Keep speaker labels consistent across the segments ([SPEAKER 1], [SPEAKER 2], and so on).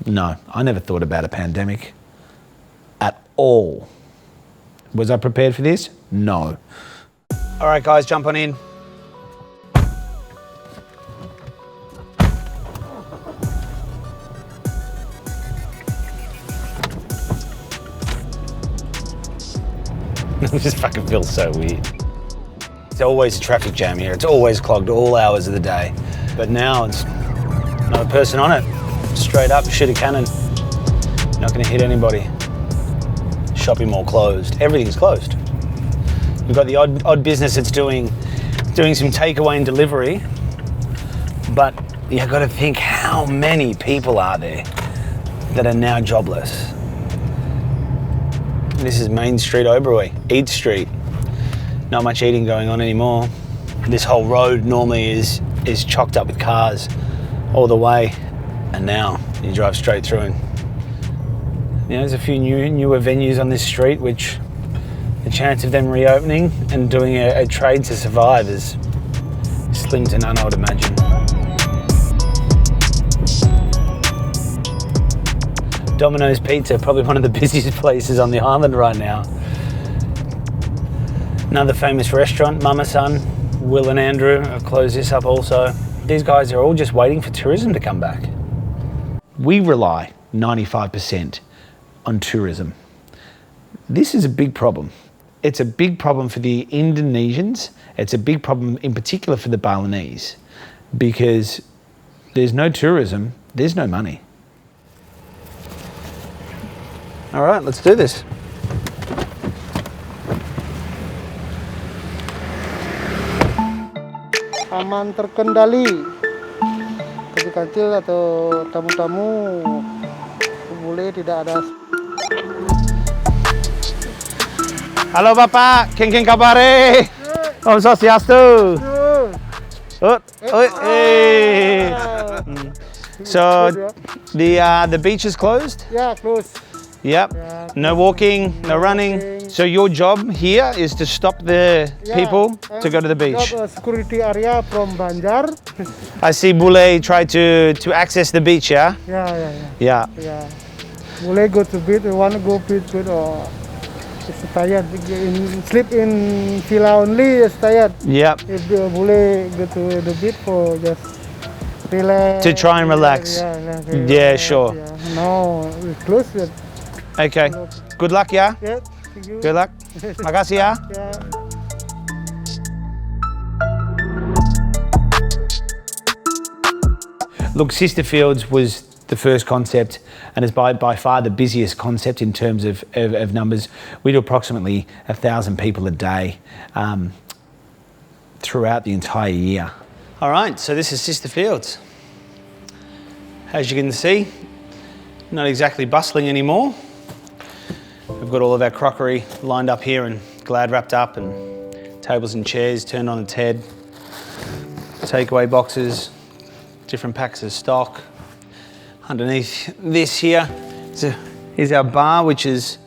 [SPEAKER 1] No, I never thought about a pandemic at all. Was I prepared for this? No. All right, guys, jump on in. It just fucking feels so weird. It's always a traffic jam here. It's always clogged all hours of the day. But now it's not a person on it. Straight up, shoot a cannon. Not gonna hit anybody. Shopping mall closed. Everything's closed. We've got the odd business that's doing some takeaway and delivery. But you've got to think how many people are there that are now jobless. This is Main Street, Oberoi, Eat Street. Not much eating going on anymore. This whole road normally is chocked up with cars all the way, and now you drive straight through and there's a few newer venues on this street which the chance of them reopening and doing a trade to survive is slim to none, I would imagine. Domino's Pizza, probably one of the busiest places on the island right now. Another famous restaurant, Mama Son, Will and Andrew have closed this up also. These guys are all just waiting for tourism to come back. We rely 95% on tourism. This is a big problem. It's a big problem for the Indonesians. It's a big problem in particular for the Balinese, because there's no tourism, there's no money. All right, let's do this.
[SPEAKER 2] Aman terkendali. Kecil-kecil atau tamu-tamu boleh tidak ada.
[SPEAKER 1] Halo Bapak, keng kabare? Om Swastiastu. So the beach is closed?
[SPEAKER 2] Yeah, closed.
[SPEAKER 1] Yep.
[SPEAKER 2] Yeah.
[SPEAKER 1] No walking, no running. So your job here is to stop the people to go to the beach.
[SPEAKER 2] Job, security area from Banjar.
[SPEAKER 1] I see Bule try to access the beach, yeah?
[SPEAKER 2] Yeah. Boleh go to beach, want to go beach or it's tired. Sleep in villa only, is tired.
[SPEAKER 1] Yep.
[SPEAKER 2] If boleh go to the beach for just relax.
[SPEAKER 1] To try and relax. Yeah, sure.
[SPEAKER 2] Yeah. No, it's closed.
[SPEAKER 1] Okay. Good luck, yeah?
[SPEAKER 2] Yeah, thank you.
[SPEAKER 1] Good luck. Makasih, ya.
[SPEAKER 2] Yeah.
[SPEAKER 1] Look, Sister Fields was the first concept and is by far the busiest concept in terms of numbers. We do approximately 1,000 people a day throughout the entire year. All right, so this is Sister Fields. As you can see, not exactly bustling anymore. We've got all of our crockery lined up here and glad wrapped up, and tables and chairs turned on its head. Takeaway boxes, different packs of stock. Underneath this here is our bar, which has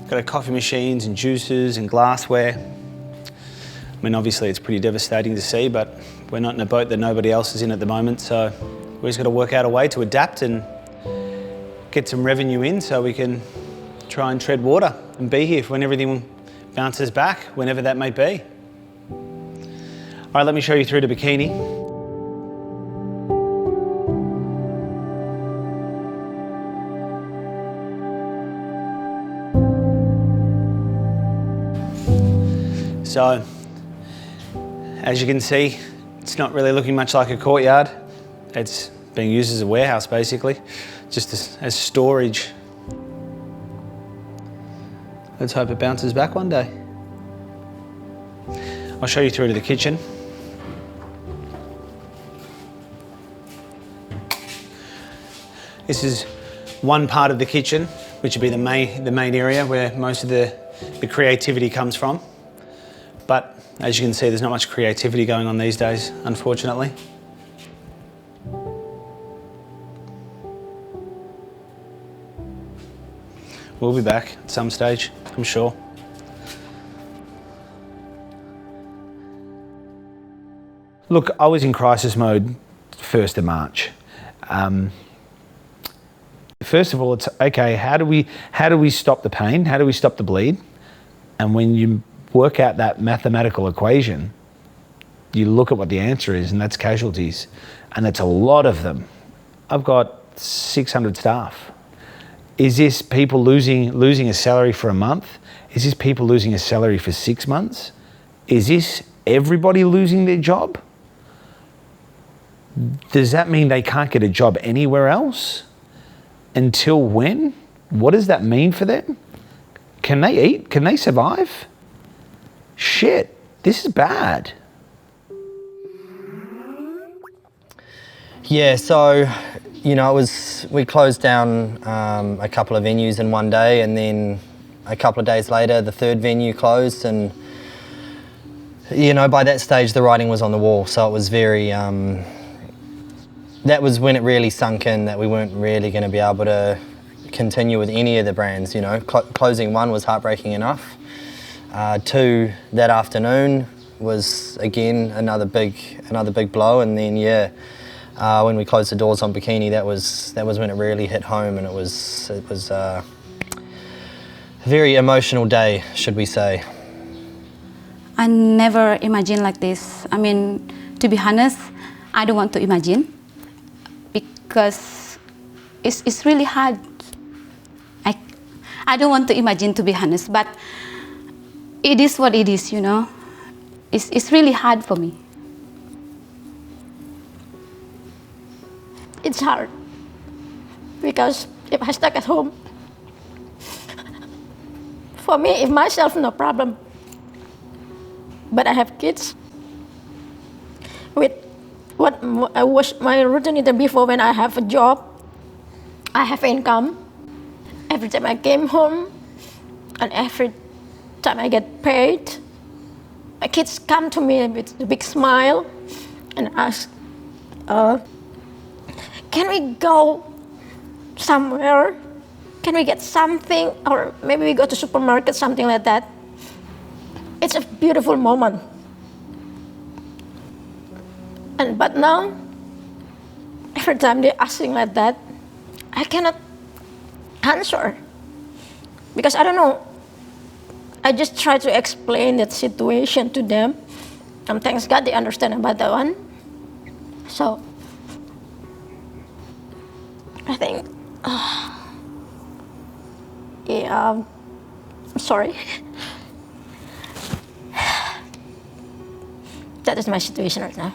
[SPEAKER 1] got our coffee machines and juices and glassware. I mean, obviously it's pretty devastating to see, but we're not in a boat that nobody else is in at the moment, so we've just got to work out a way to adapt and get some revenue in so we can try and tread water and be here when everything bounces back, whenever that may be. All right, let me show you through to Bikini. So, as you can see, it's not really looking much like a courtyard. It's being used as a warehouse, basically, just as storage. Let's hope it bounces back one day. I'll show you through to the kitchen. This is one part of the kitchen, which would be the main area where most of the creativity comes from. But as you can see, there's not much creativity going on these days, unfortunately. We'll be back at some stage, I'm sure. Look, I was in crisis mode 1st of March. The first of all, it's okay, how do we stop the pain? How do we stop the bleed? And when you work out that mathematical equation, you look at what the answer is, and that's casualties. And it's a lot of them. I've got 600 staff. Is this people losing a salary for a month? Is this people losing a salary for 6 months? Is this everybody losing their job? Does that mean they can't get a job anywhere else? Until when? What does that mean for them? Can they eat? Can they survive? Shit, this is bad.
[SPEAKER 3] Yeah, so, we closed down a couple of venues in one day, and then a couple of days later, the third venue closed, and, by that stage, the writing was on the wall. So it was very, that was when it really sunk in that we weren't really going to be able to continue with any of the brands, Closing one was heartbreaking enough. Two, that afternoon was, again, another big blow, and then, when we closed the doors on Bikini, that was when it really hit home, and it was a very emotional day, should we say.
[SPEAKER 4] I never imagined like this. I mean, to be honest, I don't want to imagine because it's really hard. I don't want to imagine, to be honest, but it is what it is, It's really hard for me.
[SPEAKER 5] It's hard because if I stuck at home, for me, if myself, no problem. But I have kids. With what I was my routine before, when I have a job, I have income. Every time I came home, and every time I get paid, my kids come to me with a big smile and ask, can we go somewhere? Can we get something? Or maybe we go to supermarket, something like that. It's a beautiful moment. But now, every time they're asking like that, I cannot answer. Because I don't know. I just try to explain that situation to them. And thanks God they understand about that one. So, I think, I'm sorry. That is my situation right now.